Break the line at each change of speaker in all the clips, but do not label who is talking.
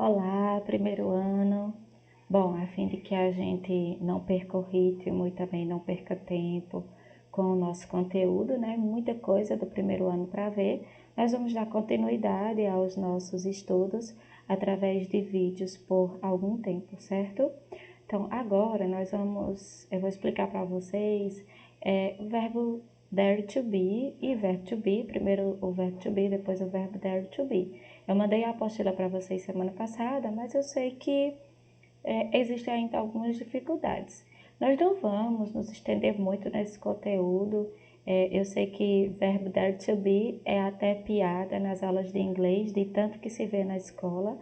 Olá, primeiro ano. Bom, a fim de que a gente não perca o ritmo e também não perca tempo com o nosso conteúdo, né? Muita coisa do primeiro ano para ver. Nós vamos dar continuidade aos nossos estudos através de vídeos por algum tempo, certo? Então, agora eu vou explicar para vocês o verbo dare to be e verbo to be. Primeiro o verbo to be, depois o verbo dare to be. Eu mandei a apostila para vocês semana passada, mas eu sei que existem ainda algumas dificuldades. Nós não vamos nos estender muito nesse conteúdo. Eu sei que verbo dare to be é até piada nas aulas de inglês, de tanto que se vê na escola,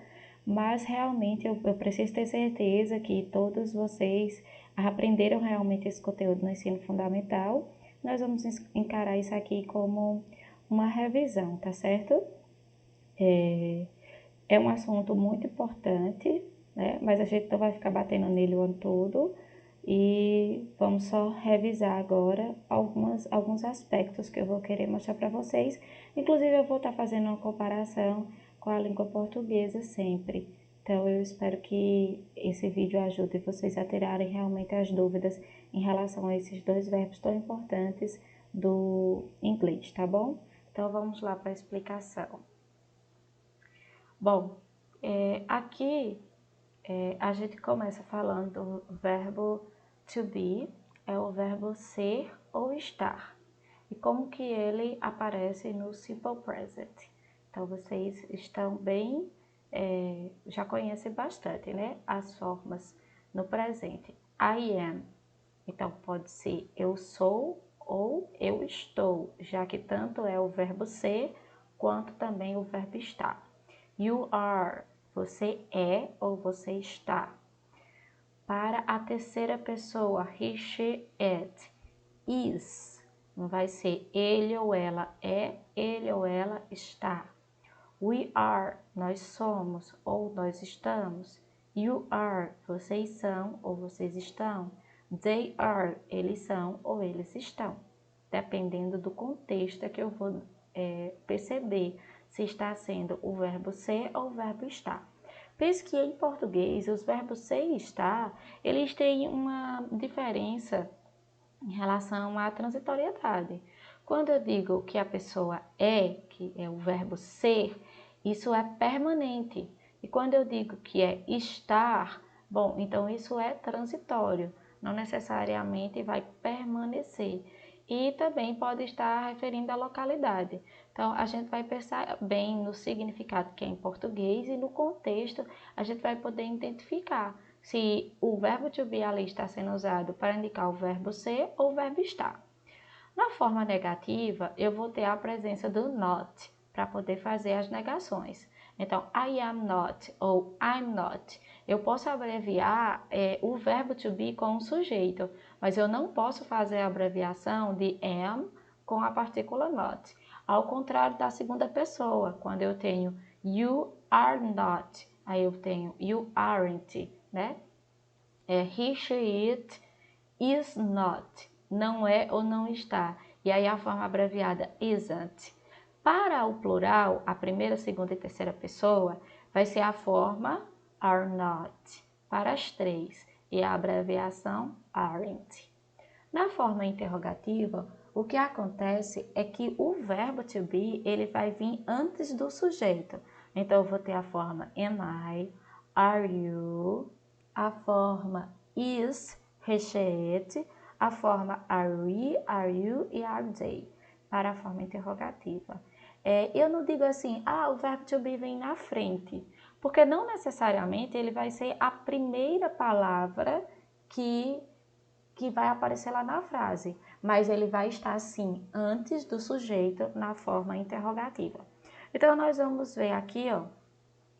mas realmente eu preciso ter certeza que todos vocês aprenderam realmente esse conteúdo no ensino fundamental. Nós vamos encarar isso aqui como uma revisão, tá certo? É um assunto muito importante, né? Mas a gente não vai ficar batendo nele o ano todo e vamos só revisar agora alguns aspectos que eu vou querer mostrar para vocês. Inclusive, eu vou estar fazendo uma comparação com a língua portuguesa sempre. Então, eu espero que esse vídeo ajude vocês a tirarem realmente as dúvidas em relação a esses dois verbos tão importantes do inglês, tá bom? Então, vamos lá para a explicação. Bom, aqui a gente começa falando do verbo to be, é o verbo ser ou estar. E como que ele aparece no simple present. Então, vocês estão bem, já conhecem bastante, né? As formas no presente. I am, então pode ser eu sou ou eu estou, já que tanto é o verbo ser quanto também o verbo estar. You are, você é ou você está. Para a terceira pessoa, he, she, it, is. Não vai ser ele ou ela é, ele ou ela está. We are, nós somos ou nós estamos. You are, vocês são ou vocês estão. They are, eles são ou eles estão. Dependendo do contexto é que eu vou perceber se está sendo o verbo ser ou o verbo estar. Pense que em português os verbos ser e estar, eles têm uma diferença em relação à transitoriedade. Quando eu digo que a pessoa é, que é o verbo ser, isso é permanente. E quando eu digo que é estar, bom, então isso é transitório, não necessariamente vai permanecer. E também pode estar referindo à localidade. Então, a gente vai pensar bem no significado que é em português e no contexto a gente vai poder identificar se o verbo to be ali está sendo usado para indicar o verbo ser ou o verbo estar. Na forma negativa, eu vou ter a presença do not para poder fazer as negações. Então, I am not ou I'm not. Eu posso abreviar o verbo to be com o sujeito, mas eu não posso fazer a abreviação de am com a partícula not. Ao contrário da segunda pessoa, quando eu tenho you are not, aí eu tenho you aren't, né? He, she, it is not, não é ou não está. E aí a forma abreviada isn't. Para o plural, a primeira, segunda e terceira pessoa, vai ser a forma are not, para as três, e a abreviação aren't. Na forma interrogativa, o que acontece é que o verbo to be, ele vai vir antes do sujeito. Então, eu vou ter a forma am I, are you, a forma is, it, a forma are we, are you e are they, para a forma interrogativa. Eu não digo assim, o verbo to be vem na frente, porque não necessariamente ele vai ser a primeira palavra que vai aparecer lá na frase, mas ele vai estar sim antes do sujeito na forma interrogativa. Então, nós vamos ver aqui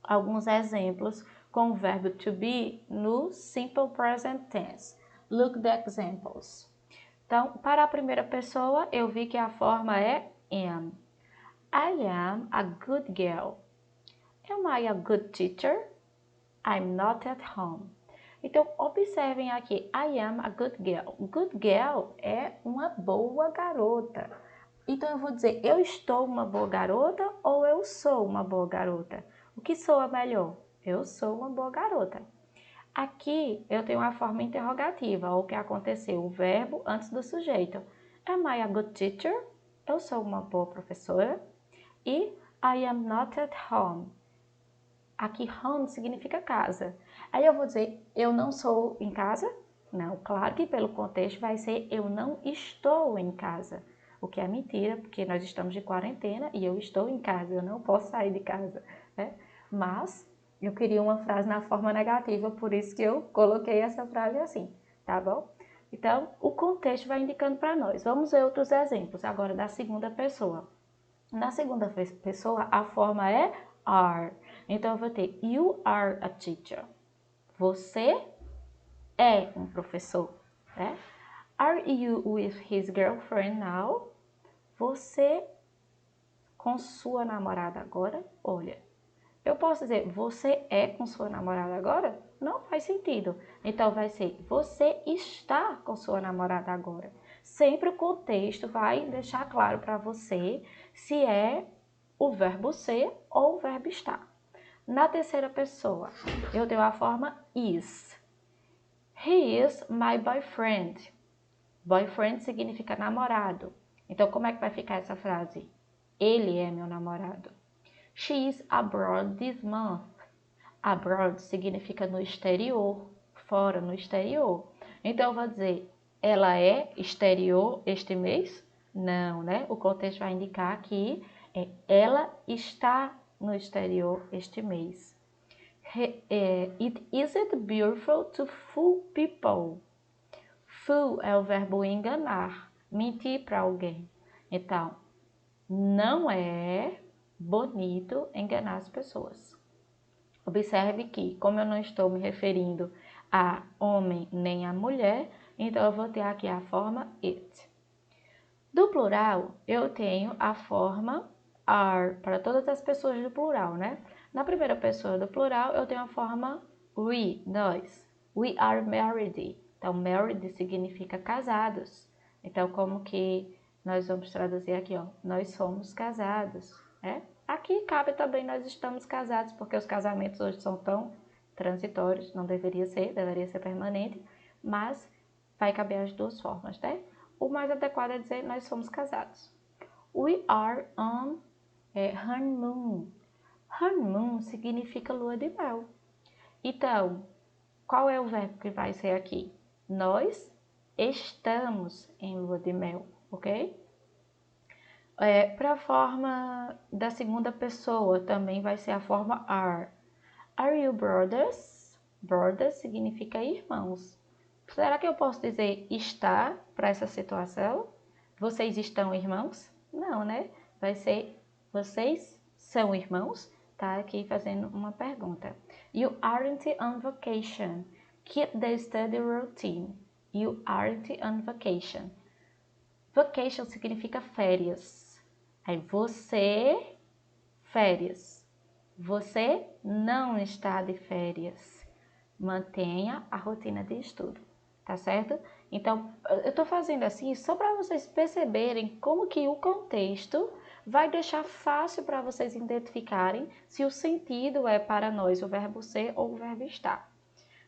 alguns exemplos com o verbo to be no simple present tense. Look the examples. Então, para a primeira pessoa, eu vi que a forma é am. I am a good girl. Am I a good teacher? I'm not at home. Então, observem aqui, I am a good girl. Good girl é uma boa garota. Então, eu vou dizer, eu estou uma boa garota ou eu sou uma boa garota? O que soa melhor? Eu sou uma boa garota. Aqui eu tenho a forma interrogativa, o que aconteceu, o verbo antes do sujeito. Am I a good teacher? Eu sou uma boa professora. E I am not at home. Aqui home significa casa. Aí eu vou dizer, eu não sou em casa? Não, claro que pelo contexto vai ser eu não estou em casa. O que é mentira, porque nós estamos de quarentena e eu estou em casa, eu não posso sair de casa, né? Mas eu queria uma frase na forma negativa, por isso que eu coloquei essa frase assim, tá bom? Então, o contexto vai indicando para nós. Vamos ver outros exemplos agora da segunda pessoa. Na segunda pessoa, a forma é are. Então, eu vou ter you are a teacher. Você é um professor, né? Are you with his girlfriend now? Você com sua namorada agora? Olha, eu posso dizer você é com sua namorada agora? Não faz sentido. Então, vai ser você está com sua namorada agora. Sempre o contexto vai deixar claro para você se é o verbo ser ou o verbo estar. Na terceira pessoa, eu tenho a forma is. He is my boyfriend. Boyfriend significa namorado. Então, como é que vai ficar essa frase? Ele é meu namorado. She is abroad this month. Abroad significa no exterior, fora, no exterior. Então, eu vou dizer, ela é exterior este mês? Não, né? O contexto vai indicar que ela está no exterior este mês. It isn't beautiful to fool people. Fool é o verbo enganar, mentir para alguém. Então, não é bonito enganar as pessoas. Observe que, como eu não estou me referindo a homem nem a mulher, então eu vou ter aqui a forma it. Do plural, eu tenho a forma are para todas as pessoas do plural, né? Na primeira pessoa do plural, eu tenho a forma we, nós. We are married. Então, married significa casados. Então, como que nós vamos traduzir aqui, ó? Nós somos casados, né? Aqui cabe também nós estamos casados, porque os casamentos hoje são tão transitórios, não deveria ser permanente, mas vai caber as duas formas, né? O mais adequado é dizer nós somos casados. We are on honeymoon. Honeymoon significa lua de mel. Então, qual é o verbo que vai ser aqui? Nós estamos em lua de mel, ok? Para a forma da segunda pessoa também vai ser a forma are. Are you brothers? Brothers significa irmãos. Será que eu posso dizer está para essa situação? Vocês estão irmãos? Não, né? Vai ser vocês são irmãos? Tá aqui fazendo uma pergunta. You aren't on vacation. Keep the study routine. You aren't on vacation. Vacation significa férias. Aí você, férias. Você não está de férias. Mantenha a rotina de estudo, tá certo? Então, eu tô fazendo assim só para vocês perceberem como que o contexto vai deixar fácil para vocês identificarem se o sentido é para nós o verbo ser ou o verbo estar.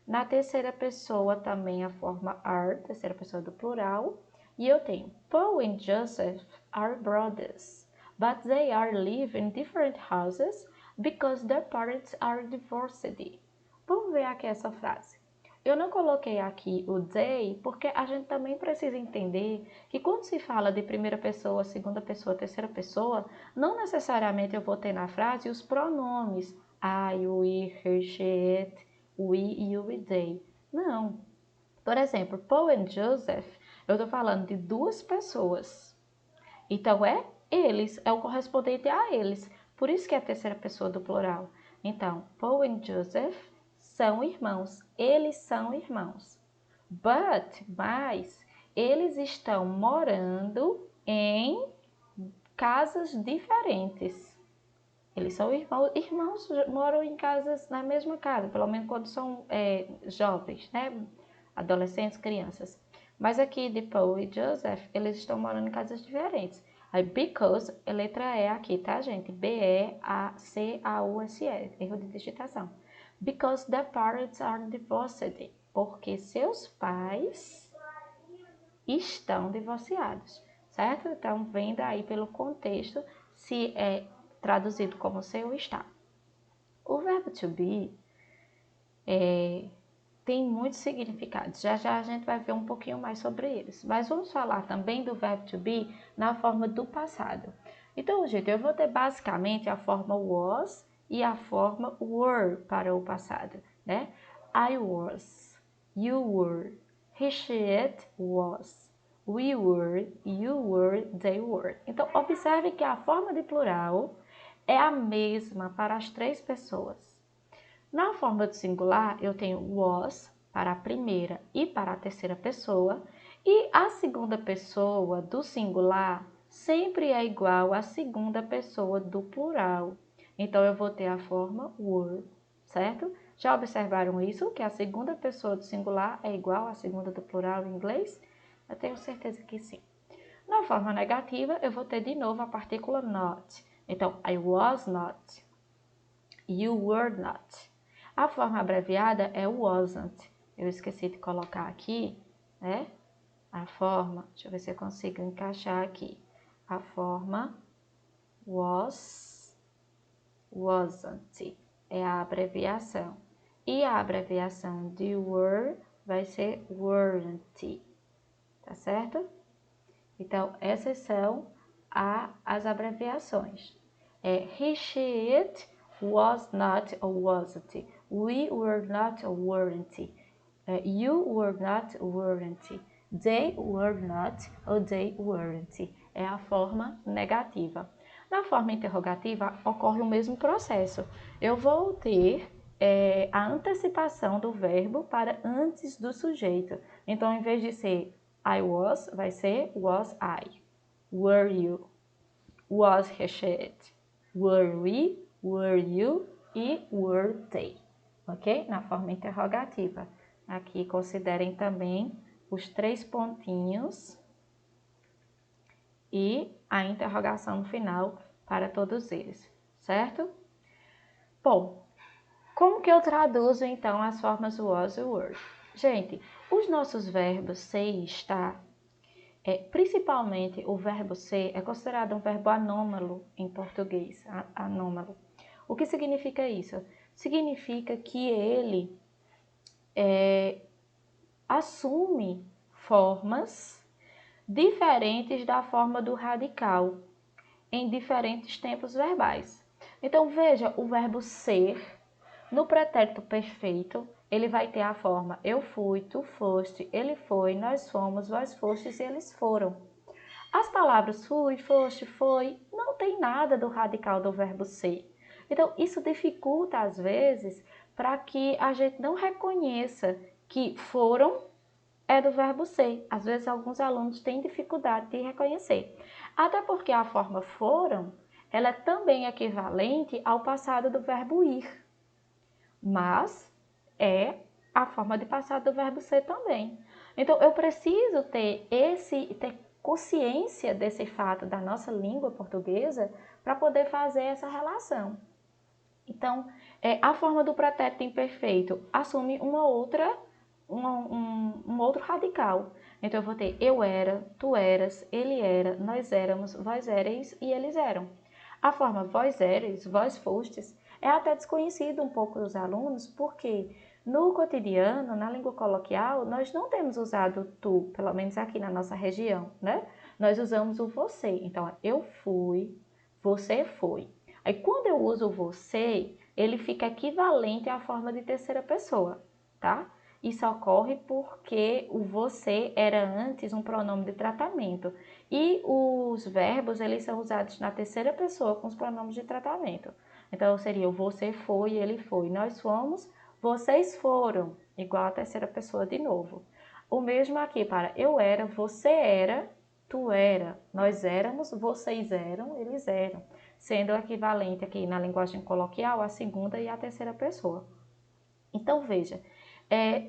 Na terceira pessoa também a forma are, terceira pessoa do plural. E eu tenho Paul and Joseph are brothers, but they are live in different houses because their parents are divorced. Vamos ver aqui essa frase. Eu não coloquei aqui o they porque a gente também precisa entender que quando se fala de primeira pessoa, segunda pessoa, terceira pessoa, não necessariamente eu vou ter na frase os pronomes I, we, her, she, it, we, you e they. Não. Por exemplo, Paul and Joseph, eu estou falando de duas pessoas. Então, é eles, é o correspondente a eles. Por isso que é a terceira pessoa do plural. Então, Paul e Joseph são irmãos. Eles são irmãos. Mas, eles estão morando em casas diferentes. Eles são irmãos moram em casas, na mesma casa, pelo menos quando são jovens, né? Adolescentes, crianças. Mas aqui de Paul e Joseph, eles estão morando em casas diferentes. Aí, because, a letra E aqui, tá, gente? B-E-A-C-A-U-S-E, erro de digitação. Because the parents are divorced. Porque seus pais estão divorciados, certo? Então, vendo aí pelo contexto se é traduzido como ser ou está. O verbo to be tem muitos significados. Já já a gente vai ver um pouquinho mais sobre eles. Mas vamos falar também do verbo to be na forma do passado. Então, gente, eu vou ter basicamente a forma was e a forma were para o passado, né? I was, you were, he, she, it was, we were, you were, they were. Então, observe que a forma de plural é a mesma para as três pessoas. Na forma do singular, eu tenho was para a primeira e para a terceira pessoa, e a segunda pessoa do singular sempre é igual à segunda pessoa do plural. Então, eu vou ter a forma were, certo? Já observaram isso? Que a segunda pessoa do singular é igual à segunda do plural em inglês? Eu tenho certeza que sim. Na forma negativa, eu vou ter de novo a partícula not. Então, I was not, you were not. A forma abreviada é wasn't. Eu esqueci de colocar aqui, né? A forma, deixa eu ver se eu consigo encaixar aqui. A forma was, wasn't. É a abreviação. E a abreviação de were vai ser weren't. Tá certo? Então, essas são as abreviações. He, she, it, was not or wasn't. We were not or weren't. You were not, weren't. They were not or they weren't. É a forma negativa. Na forma interrogativa, ocorre o mesmo processo. Eu vou ter a antecipação do verbo para antes do sujeito. Então, em vez de ser I was, vai ser was I. Were you? Was he, she, it? Were we? Were you? E were they? Ok? Na forma interrogativa. Aqui considerem também os 3 pontinhos e a interrogação no final para todos eles, certo? Bom, como que eu traduzo então as formas was e were? Gente, os nossos verbos ser e estar, principalmente o verbo ser, é considerado um verbo anômalo em português, anômalo. O que significa isso? Significa que ele assume formas diferentes da forma do radical em diferentes tempos verbais. Então, veja, o verbo ser, no pretérito perfeito, ele vai ter a forma eu fui, tu foste, ele foi, nós fomos, vós fostes e eles foram. As palavras fui, foste, foi, não tem nada do radical do verbo ser. Então, isso dificulta, às vezes, para que a gente não reconheça que foram é do verbo ser. Às vezes, alguns alunos têm dificuldade de reconhecer. Até porque a forma foram, ela é também equivalente ao passado do verbo ir. Mas é a forma de passado do verbo ser também. Então, eu preciso ter consciência desse fato da nossa língua portuguesa para poder fazer essa relação. Então, a forma do pretérito imperfeito assume um outro radical. Então, eu vou ter eu era, tu eras, ele era, nós éramos, vós éreis e eles eram. A forma vós éreis, vós fostes, é até desconhecido um pouco dos alunos, porque no cotidiano, na língua coloquial, nós não temos usado tu, pelo menos aqui na nossa região, né? Nós usamos o você. Então, eu fui, você foi. Aí, quando eu uso o você, ele fica equivalente à forma de terceira pessoa, tá? Isso ocorre porque o você era antes um pronome de tratamento. E os verbos, eles são usados na terceira pessoa com os pronomes de tratamento. Então, seria o você foi, ele foi. Nós fomos, vocês foram, igual a terceira pessoa de novo. O mesmo aqui para eu era, você era, tu era, nós éramos, vocês eram, eles eram. Sendo equivalente aqui na linguagem coloquial a segunda e a terceira pessoa. Então, veja,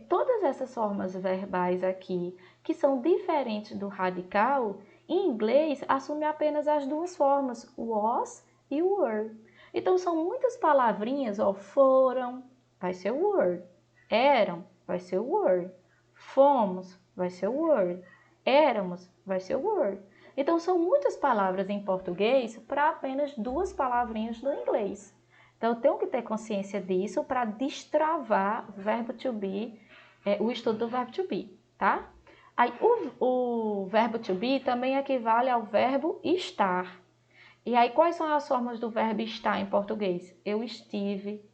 todas essas formas verbais aqui, que são diferentes do radical, Em inglês, assume apenas as duas formas, was e were. Então, são muitas palavrinhas, ó, foram, vai ser were. Eram, vai ser were. Fomos, vai ser were. Éramos, vai ser were. Então, são muitas palavras em português para apenas duas palavrinhas do inglês. Então, eu tenho que ter consciência disso para destravar o verbo to be, o estudo do verbo to be, tá? Aí, o verbo to be também equivale ao verbo estar. E aí, quais são as formas do verbo estar em português? Eu estive,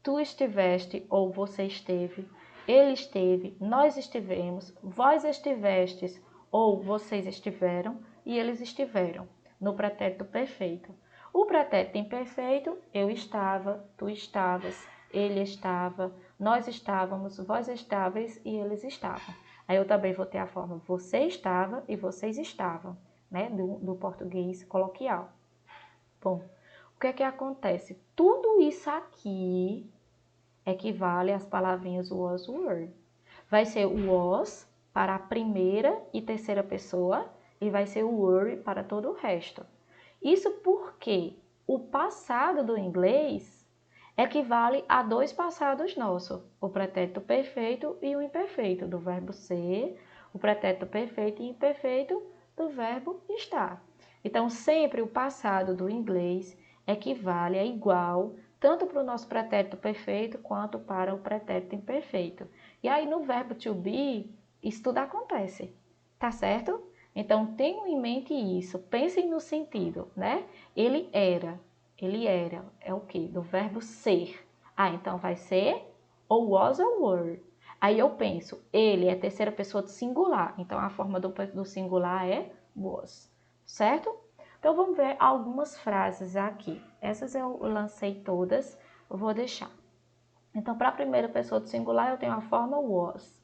tu estiveste ou você esteve, ele esteve, nós estivemos, vós estivestes ou vocês estiveram e eles estiveram, no pretérito perfeito. O pretérito imperfeito, eu estava, tu estavas, ele estava, nós estávamos, vós estáveis e eles estavam. Aí eu também vou ter a forma você estava e vocês estavam, né, do português coloquial. Bom, o que é que acontece? Tudo isso aqui equivale às palavrinhas was, were. Vai ser o was para a primeira e terceira pessoa e vai ser o were para todo o resto. Isso porque o passado do inglês equivale a dois passados nossos, o pretérito perfeito e o imperfeito, do verbo ser, o pretérito perfeito e imperfeito do verbo estar. Então, sempre o passado do inglês equivale, é igual, tanto para o nosso pretérito perfeito quanto para o pretérito imperfeito. E aí, no verbo to be, isso tudo acontece, tá certo? Então, tenham em mente isso, pensem no sentido, né? Ele era, é o quê? Do verbo ser. Ah, então vai ser ou was ou were. Aí eu penso, ele é terceira pessoa do singular, então a forma do singular é was, certo? Então vamos ver algumas frases aqui. Essas eu lancei todas, eu vou deixar. Então, para a primeira pessoa do singular, eu tenho a forma was.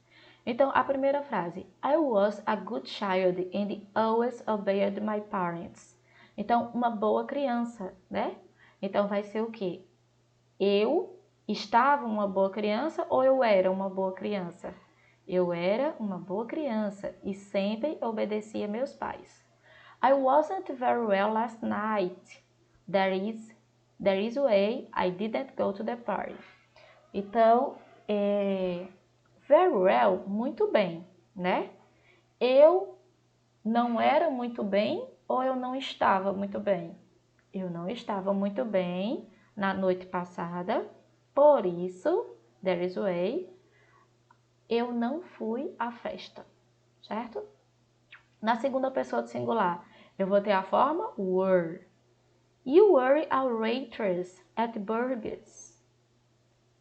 Então, a primeira frase, I was a good child and always obeyed my parents. Então, uma boa criança, né? Então, vai ser o quê? Eu estava uma boa criança ou eu era uma boa criança? Eu era uma boa criança e sempre obedecia meus pais. I wasn't very well last night. There is a way I didn't go to the party. Então, very well, muito bem, né? Eu não era muito bem ou eu não estava muito bem? Eu não estava muito bem na noite passada, por isso, there is a way, eu não fui à festa, certo? Na segunda pessoa do singular, eu vou ter a forma were. You were a waitress at Burgers.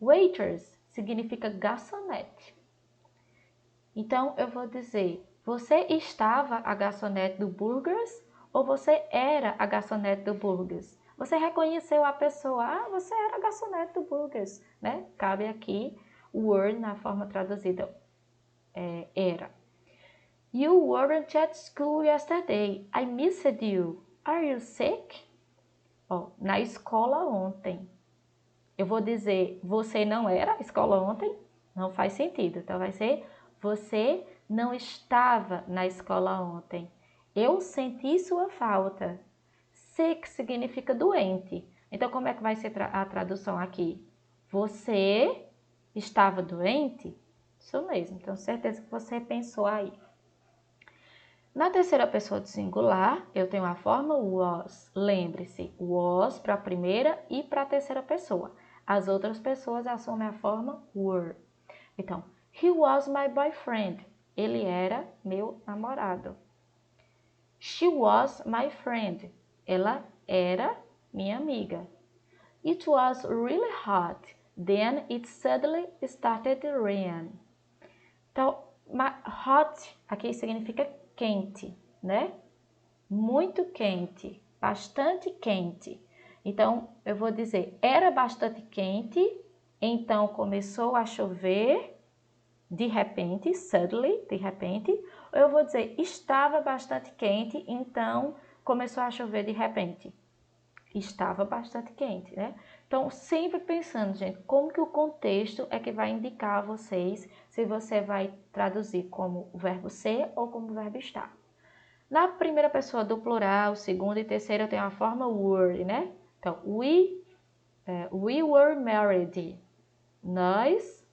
Waitress significa garçonete. Então, eu vou dizer, você estava a garçonete do Burgers ou você era a garçonete do Burgers? Você reconheceu a pessoa, ah, você era a garçonete do Burgers, né? Cabe aqui o were na forma traduzida, era. You weren't at school yesterday. I missed you. Are you sick? Ó, na escola ontem. Eu vou dizer, você não era à escola ontem? Não faz sentido. Então, vai ser, você não estava na escola ontem. Eu senti sua falta. Sick significa doente. Então, como é que vai ser a tradução aqui? Você estava doente? Isso mesmo. Então, certeza que você pensou aí. Na terceira pessoa do singular, eu tenho a forma was. Lembre-se, was para a primeira e para a terceira pessoa. As outras pessoas assumem a forma were. Então, he was my boyfriend. Ele era meu namorado. She was my friend. Ela era minha amiga. It was really hot. Then it suddenly started to rain. Então, hot aqui significa quente, né? Muito quente, bastante quente. Então, eu vou dizer, era bastante quente, então começou a chover, de repente, suddenly, de repente. Ou eu vou dizer, estava bastante quente, então começou a chover de repente. Estava bastante quente, né? Então, sempre pensando, gente, como que o contexto é que vai indicar a vocês se você vai traduzir como o verbo ser ou como o verbo estar. Na primeira pessoa do plural, segunda e terceira, eu tenho a forma were, né? Então, we were married. Nós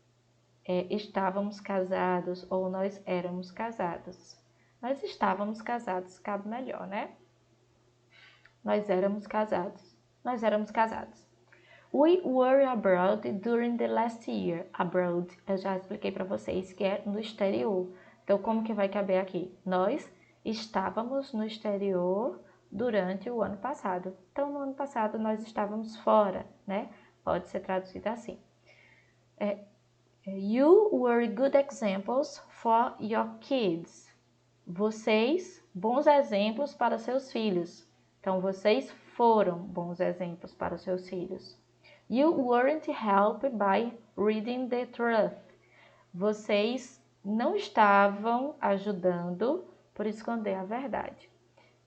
estávamos casados ou nós éramos casados. Nós estávamos casados, cabe melhor, né? Nós éramos casados. Nós éramos casados. We were abroad during the last year. Abroad, eu já expliquei para vocês que é no exterior. Então, como que vai caber aqui? Nós estávamos no exterior durante o ano passado. Então, no ano passado, nós estávamos fora, né? Pode ser traduzido assim. You were good examples for your kids. Vocês, bons exemplos para seus filhos. Então, vocês foram bons exemplos para os seus filhos. You weren't helped by reading the truth. Vocês não estavam ajudando por esconder a verdade.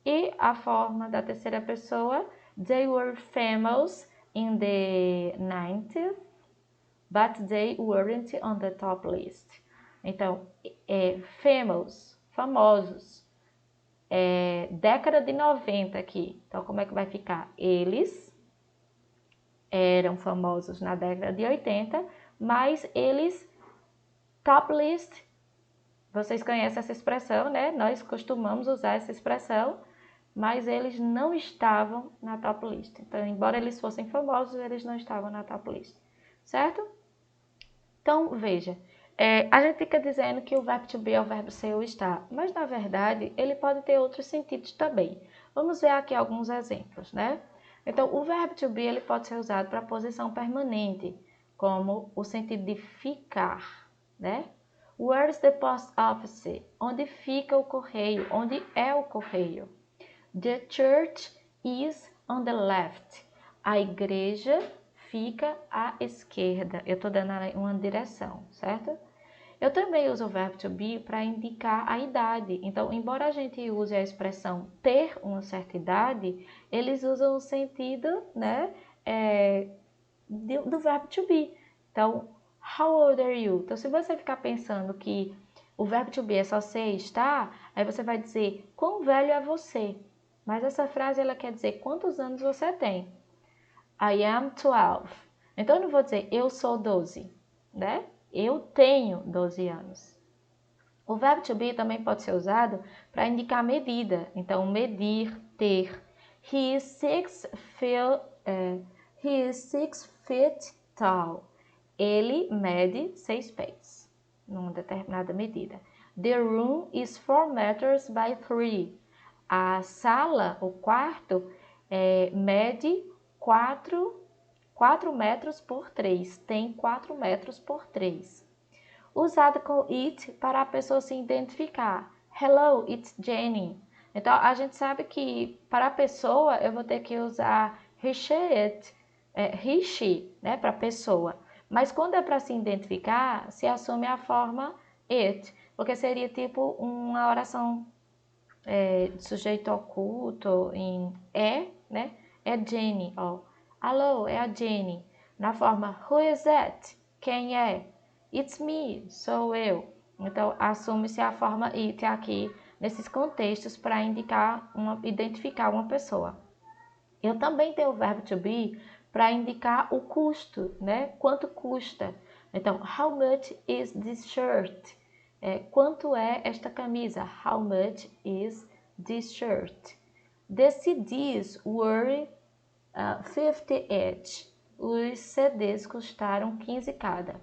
E a forma da terceira pessoa, they were famous in the 90s, but they weren't on the top list. Então, famous, famosos. Década de 90 aqui. Então, como é que vai ficar? Eles eram famosos na década de 80, mas eles, top list, vocês conhecem essa expressão, né? Nós costumamos usar essa expressão, mas eles não estavam na top list. Então, embora eles fossem famosos, eles não estavam na top list, certo? Então, veja, a gente fica dizendo que o verbo to be é o verbo ser ou estar, mas na verdade ele pode ter outros sentidos também. Vamos ver aqui alguns exemplos, né? Então, o verbo to be ele pode ser usado para posição permanente, como o sentido de ficar, né? Where's the post office? Onde fica o correio? Onde é o correio? The church is on the left. A igreja fica à esquerda. Eu estou dando uma direção, certo? Eu também uso o verbo to be para indicar a idade. Então, embora a gente use a expressão ter uma certa idade, eles usam o sentido, né, do verbo to be. Então, how old are you? Então, se você ficar pensando que o verbo to be é só ser e estar, aí você vai dizer quão velho é você. Mas essa frase ela quer dizer quantos anos você tem. I am 12. Então, eu não vou dizer eu sou 12, né? Eu tenho 12 anos. O verbo to be também pode ser usado para indicar medida. Então, medir, ter. He is 6 feet tall. Ele mede 6 pés, numa determinada medida. The room is 4 meters by 3. A sala, o quarto, mede 4 metros por 3. Tem 4 metros por 3. Usado com it para a pessoa se identificar. Hello, it's Jenny. Então, a gente sabe que para a pessoa eu vou ter que usar he, she, né, para a pessoa. Mas quando é para se identificar, se assume a forma it, porque seria tipo uma oração de sujeito oculto em né? É Jenny, ó. Hello, é a Jenny. Na forma who is that? Quem é? It's me, sou eu. Então, assume-se a forma it aqui nesses contextos para identificar uma pessoa. Eu também tenho o verbo to be para indicar o custo, né? Quanto custa. Então, how much is this shirt? Quanto é esta camisa? How much is this shirt? The CDs were 50 each. Os CDs custaram 15 cada.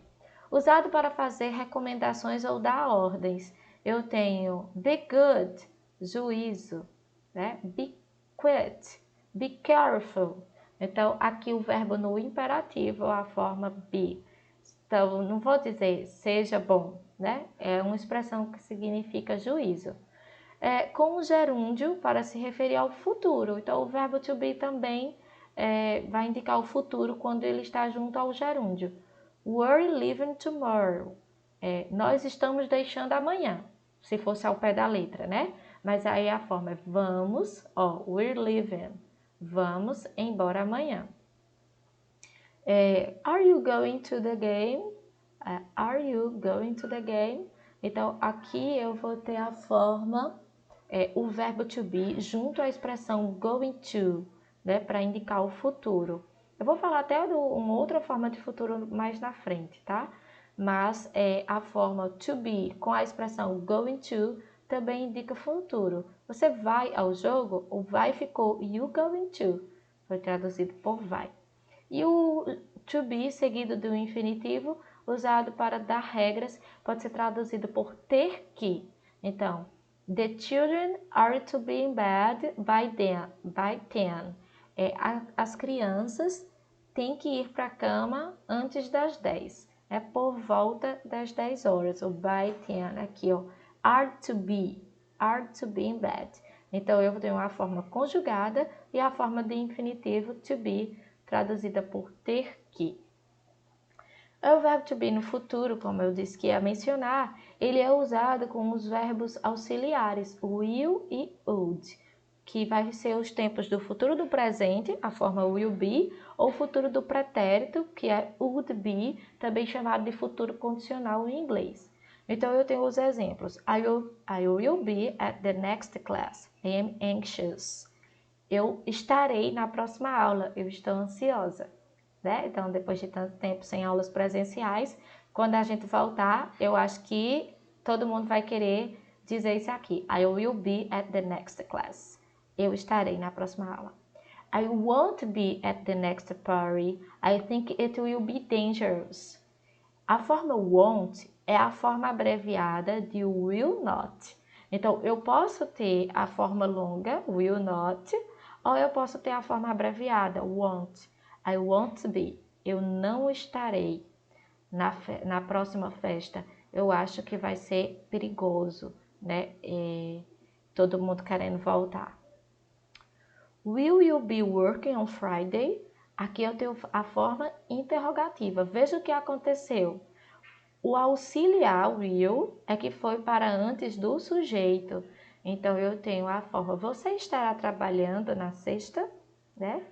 Usado para fazer recomendações ou dar ordens. Eu tenho be good, juízo, né? Be quiet, be careful. Então, aqui o verbo no imperativo, a forma be. Então, não vou dizer seja bom, né? É uma expressão que significa juízo. Com o gerúndio para se referir ao futuro. Então, o verbo to be também vai indicar o futuro quando ele está junto ao gerúndio. We're leaving tomorrow. Nós estamos deixando amanhã, se fosse ao pé da letra, né? Mas aí a forma é vamos, we're leaving. Vamos embora amanhã. Are you going to the game? Are you going to the game? Então, aqui eu vou ter a forma o verbo to be junto à expressão going to, né, para indicar o futuro. Eu vou falar até de uma outra forma de futuro mais na frente, tá? Mas a forma to be com a expressão going to também indica futuro. Você vai ao jogo, o vai ficou you going to, foi traduzido por vai. E o to be seguido do infinitivo, usado para dar regras, pode ser traduzido por ter que. Então, the children are to be in bed by 10. As crianças têm que ir para a cama antes das 10. Por volta das 10 horas. O by 10 aqui, ó. Are to be in bed. Então, eu tenho a forma conjugada e a forma de infinitivo to be, traduzida por ter que. O verbo to be no futuro, como eu disse que ia mencionar, ele é usado com os verbos auxiliares, will e would, que vai ser os tempos do futuro do presente, a forma will be, ou futuro do pretérito, que é would be, também chamado de futuro condicional em inglês. Então, eu tenho os exemplos. I will be at the next class. I am anxious. Eu estarei na próxima aula. Eu estou ansiosa. Né? Então, depois de tanto tempo sem aulas presenciais, quando a gente voltar, eu acho que todo mundo vai querer dizer isso aqui. I will be at the next class. Eu estarei na próxima aula. I won't be at the next party. I think it will be dangerous. A forma won't é a forma abreviada de will not. Então, eu posso ter a forma longa, will not, ou eu posso ter a forma abreviada, won't. I won't be. Eu não estarei na próxima festa. Eu acho que vai ser perigoso, né? Todo mundo querendo voltar. Will you be working on Friday? Aqui eu tenho a forma interrogativa. Veja o que aconteceu. O auxiliar will é que foi para antes do sujeito. Então, eu tenho a forma você estará trabalhando na sexta, né?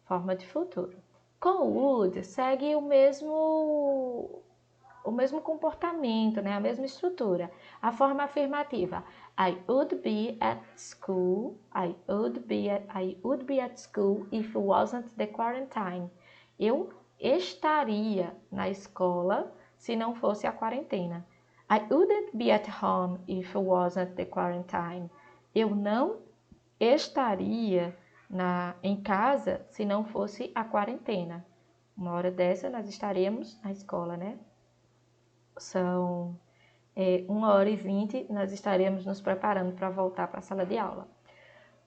Forma de futuro. Com o would, segue o mesmo comportamento, né? A mesma estrutura. A forma afirmativa. I would be at school. I would be at school if it wasn't the quarantine. Eu estaria na escola se não fosse a quarentena. I wouldn't be at home if it wasn't the quarantine. Eu não estaria em casa se não fosse a quarentena. Uma hora dessa nós estaríamos na escola, né? São 1h20, nós estaremos nos preparando para voltar para a sala de aula.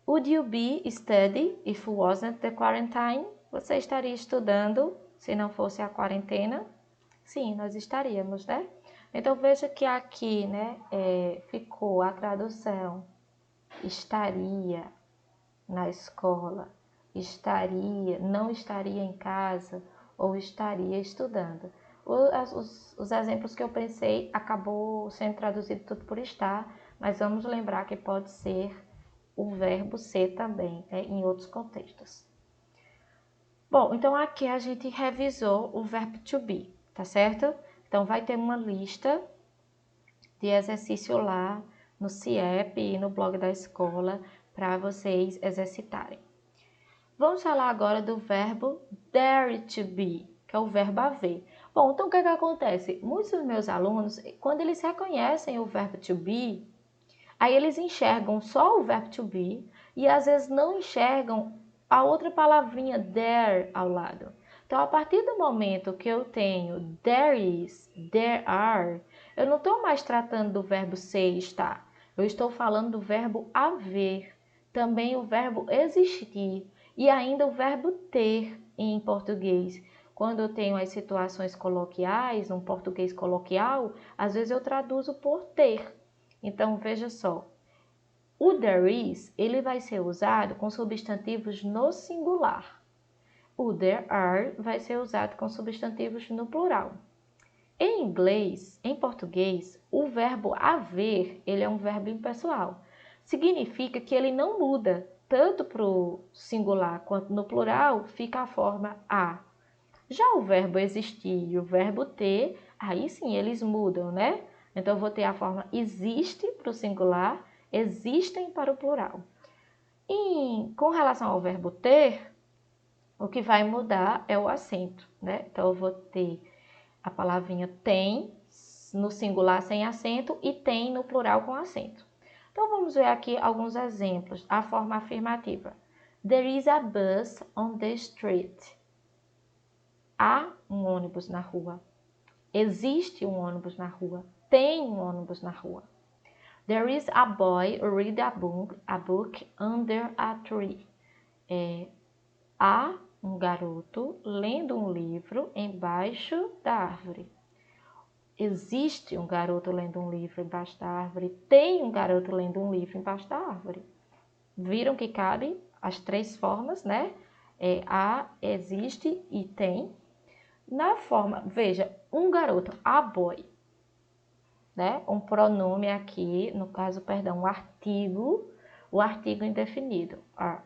Would you be study if it wasn't the quarantine? Você estaria estudando se não fosse a quarentena? Sim, nós estaríamos, né? Então, veja que aqui, né, ficou a tradução estaria na escola, não estaria em casa ou estaria estudando. Os exemplos que eu pensei acabou sendo traduzido tudo por estar, mas vamos lembrar que pode ser o verbo ser também, né, em outros contextos. Bom, então aqui a gente revisou o verbo to be, tá certo? Então vai ter uma lista de exercício lá no CIEP e no blog da escola para vocês exercitarem. Vamos falar agora do verbo dare to be, que é o verbo haver. Bom, então o que acontece? Muitos dos meus alunos, quando eles reconhecem o verbo to be, aí eles enxergam só o verbo to be e às vezes não enxergam a outra palavrinha there ao lado. Então, a partir do momento que eu tenho there is, there are, eu não estou mais tratando do verbo ser e estar. Eu estou falando do verbo haver, também o verbo existir e ainda o verbo ter em português. Quando eu tenho as situações coloquiais, um português coloquial, às vezes eu traduzo por ter. Então, veja só. O there is, ele vai ser usado com substantivos no singular. O there are vai ser usado com substantivos no plural. Em inglês, em português, o verbo haver, ele é um verbo impessoal. Significa que ele não muda, tanto para o singular quanto no plural, fica a forma a. Já o verbo existir e o verbo ter, aí sim eles mudam, né? Então, eu vou ter a forma existe para o singular existem para o plural. E com relação ao verbo ter, o que vai mudar é o acento, né? Então, eu vou ter a palavrinha tem no singular sem acento e tem no plural com acento. Então, vamos ver aqui alguns exemplos. A forma afirmativa. There is a bus on the street. Há um ônibus na rua. Existe um ônibus na rua. Tem um ônibus na rua. There is a boy read a book under a tree. Há um garoto lendo um livro embaixo da árvore. Existe um garoto lendo um livro embaixo da árvore. Tem um garoto lendo um livro embaixo da árvore. Viram que cabe as três formas, né? Há, existe e tem. Na forma, veja, um garoto, a boy, né? Um pronome aqui, no caso, perdão, o artigo indefinido, are.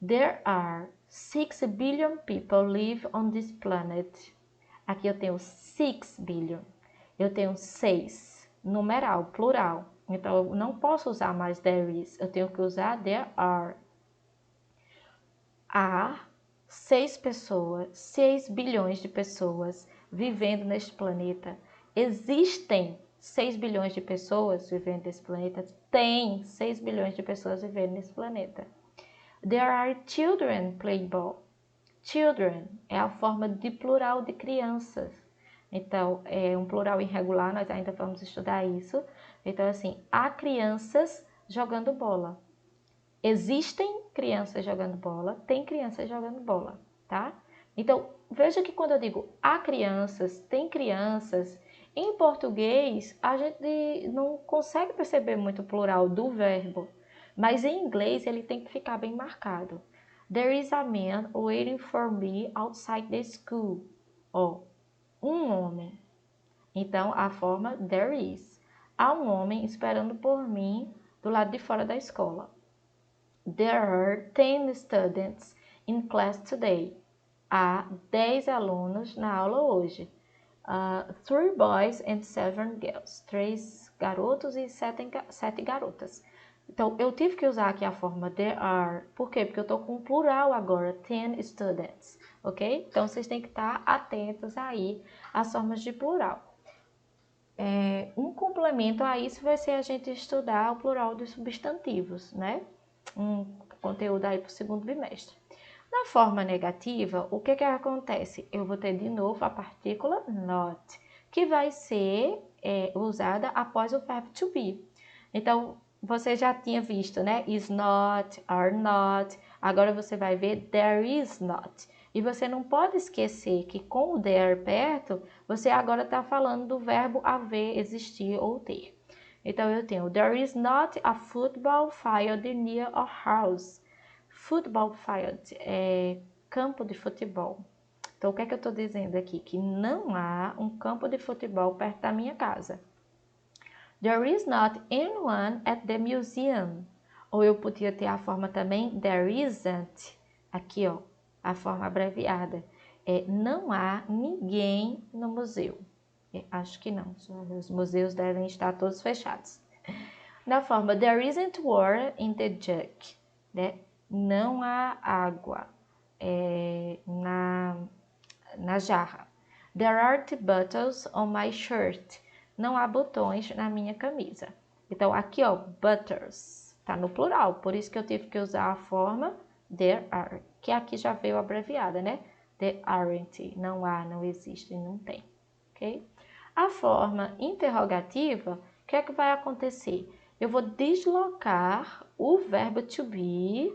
There are 6 billion people live on this planet. Aqui eu tenho 6 billion. Eu tenho 6, numeral, plural. Então, eu não posso usar mais there is. Eu tenho que usar there are. Há 6 bilhões de pessoas vivendo neste planeta. Existem 6 bilhões de pessoas vivendo nesse planeta. Tem 6 bilhões de pessoas vivendo nesse planeta. There are children playing ball. Children é a forma de plural de crianças. Então, é um plural irregular, nós ainda vamos estudar isso. Então, assim, há crianças jogando bola. Existem crianças jogando bola, tem crianças jogando bola, tá? Então, veja que quando eu digo há crianças, tem crianças, em português a gente não consegue perceber muito o plural do verbo, mas em inglês ele tem que ficar bem marcado. There is a man waiting for me outside the school. Ó, um homem. Então, a forma there is. Há um homem esperando por mim do lado de fora da escola. There are 10 students in class today. Há 10 alunos na aula hoje. 3 boys and 7 girls. 3 garotos e 7 garotas. Então, eu tive que usar aqui a forma there are. Por quê? Porque eu estou com o plural agora. 10 students. Ok? Então, vocês têm que estar atentos aí às formas de plural. Um complemento a isso vai ser a gente estudar o plural dos substantivos, né? Um conteúdo aí para o segundo bimestre. Na forma negativa, o que acontece? Eu vou ter de novo a partícula not, que vai ser usada após o verbo to be. Então, você já tinha visto, né? Is not, are not. Agora você vai ver there is not. E você não pode esquecer que com o there perto, você agora está falando do verbo haver, existir ou ter. Então, eu tenho there is not a football field near our house. Football field é campo de futebol. Então, o que é que eu estou dizendo aqui? Que não há um campo de futebol perto da minha casa. There is not anyone at the museum. Ou eu podia ter a forma também there isn't. Aqui, ó, a forma abreviada. Não há ninguém no museu. Acho que não. Os museus devem estar todos fechados. Na forma there isn't water in the jug. Né? Não há água na jarra. There aren't buttons on my shirt. Não há botões na minha camisa. Então, aqui, ó, butters, tá no plural. Por isso que eu tive que usar a forma there are, que aqui já veio abreviada, né? There aren't, não há, não existe, não tem, ok? A forma interrogativa, o que é que vai acontecer? Eu vou deslocar o verbo to be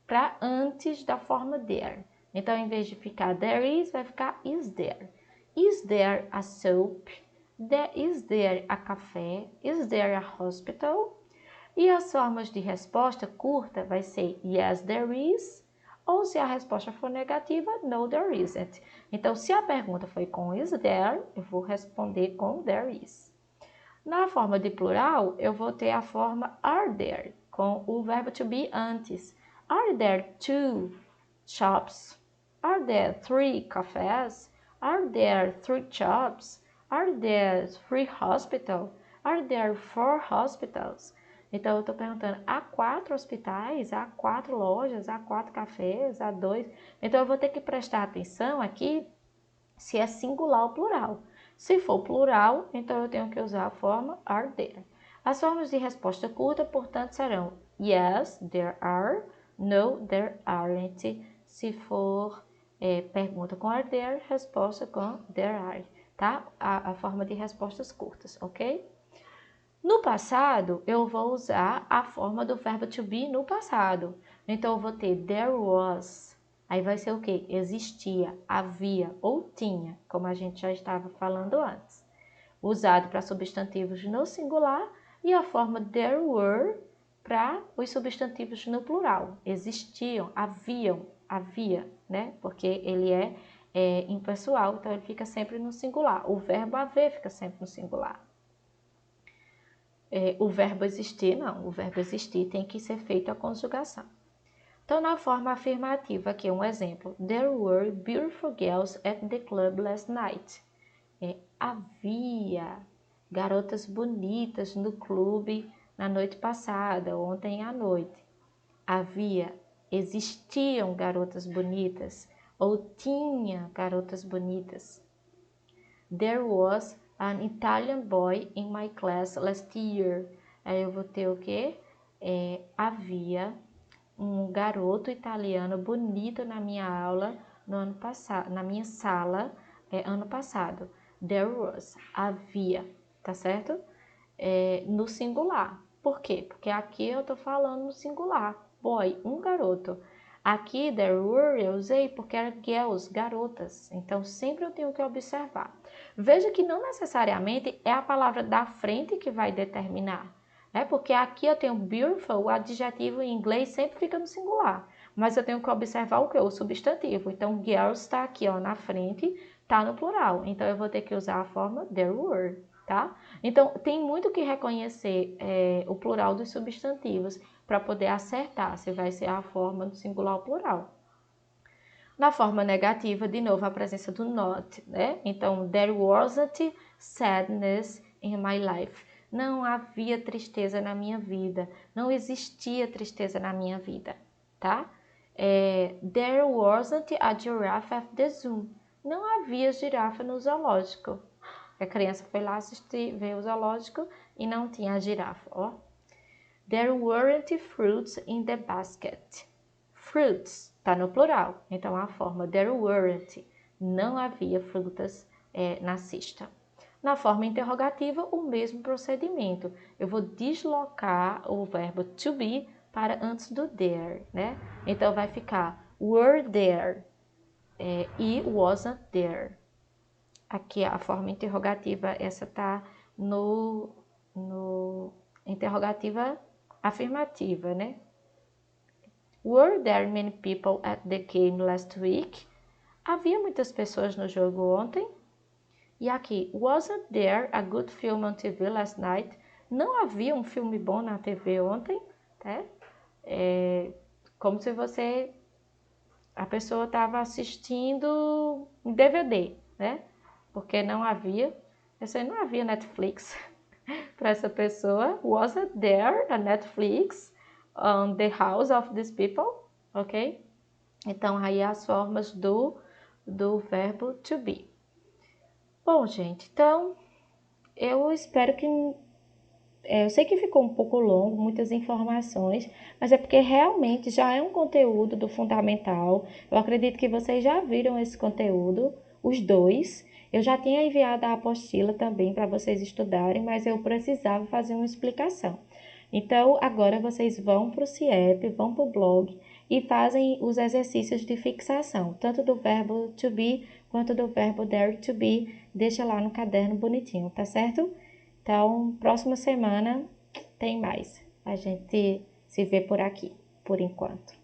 para antes da forma there. Então, em vez de ficar there is, vai ficar is there. Is there a soap? Is there a café? Is there a hospital? E as formas de resposta curta vai ser yes, there is. Ou se a resposta for negativa, no, there isn't. Então, se a pergunta foi com is there, eu vou responder com there is. Na forma de plural, eu vou ter a forma are there, com o verbo to be antes. Are there 2 shops? Are there 3 cafés? Are there 3 shops? Are there 3 hospitals? Are there 4 hospitals? Então, eu estou perguntando, há 4 hospitais, há 4 lojas, há 4 cafés, há 2. Então, eu vou ter que prestar atenção aqui se é singular ou plural. Se for plural, então eu tenho que usar a forma are there. As formas de resposta curta, portanto, serão yes, there are, no, there aren't. Se for pergunta com are there, resposta com there are, tá? A forma de respostas curtas, ok? No passado, eu vou usar a forma do verbo to be no passado. Então, eu vou ter there was. Aí vai ser o quê? Existia, havia ou tinha, como a gente já estava falando antes. Usado para substantivos no singular e a forma there were para os substantivos no plural. Existiam, haviam, havia, né? Porque ele é impessoal, então ele fica sempre no singular. O verbo haver fica sempre no singular. O verbo existir, não. O verbo existir tem que ser feito a conjugação. Então, na forma afirmativa, aqui um exemplo. There were beautiful girls at the club last night. Havia garotas bonitas no clube na noite passada, ontem à noite. Existiam garotas bonitas ou tinha garotas bonitas. There was an Italian boy in my class last year. Aí eu vou ter o quê? Havia um garoto italiano bonito na minha aula no ano passado, na minha sala ano passado. There was, havia, tá certo? No singular. Por quê? Porque aqui eu tô falando no singular. Boy, um garoto. Aqui, there were, eu usei porque era girls, garotas. Então, sempre eu tenho que observar. Veja que não necessariamente é a palavra da frente que vai determinar. Porque aqui eu tenho beautiful, o adjetivo em inglês sempre fica no singular. Mas eu tenho que observar o que? O substantivo. Então, girls está aqui na frente, está no plural. Então, eu vou ter que usar a forma there were, tá? Então, tem muito que reconhecer o plural dos substantivos para poder acertar se vai ser a forma do singular ou plural. Na forma negativa, de novo, a presença do not, né? Então, there wasn't sadness in my life. Não havia tristeza na minha vida. Não existia tristeza na minha vida, tá? There wasn't a giraffe at the zoo. Não havia girafa no zoológico. A criança foi lá assistir, ver o zoológico e não tinha a girafa, ó. There weren't fruits in the basket. Fruits está no plural, então a forma there weren't, não havia frutas na cesta. Na forma interrogativa, o mesmo procedimento. Eu vou deslocar o verbo to be para antes do there, né? Então vai ficar were there e wasn't there. Aqui a forma interrogativa, essa tá no interrogativa afirmativa, né? Were there many people at the game last week? Havia muitas pessoas no jogo ontem. E aqui, wasn't there a good film on TV last night? Não havia um filme bom na TV ontem, tá? Como se a pessoa estava assistindo um DVD, né? Porque não havia Netflix para essa pessoa. Wasn't there a Netflix on the house of these people? Ok? Então, aí as formas do verbo to be. Bom, gente, então, eu espero que... eu sei que ficou um pouco longo, muitas informações, mas é porque realmente já é um conteúdo do fundamental. Eu acredito que vocês já viram esse conteúdo, os dois. Eu já tinha enviado a apostila também para vocês estudarem, mas eu precisava fazer uma explicação. Então, agora vocês vão para o CIEP, vão para o blog e fazem os exercícios de fixação, tanto do verbo to be quanto do verbo there to be. Deixa lá no caderno bonitinho, tá certo? Então, próxima semana tem mais. A gente se vê por aqui, por enquanto.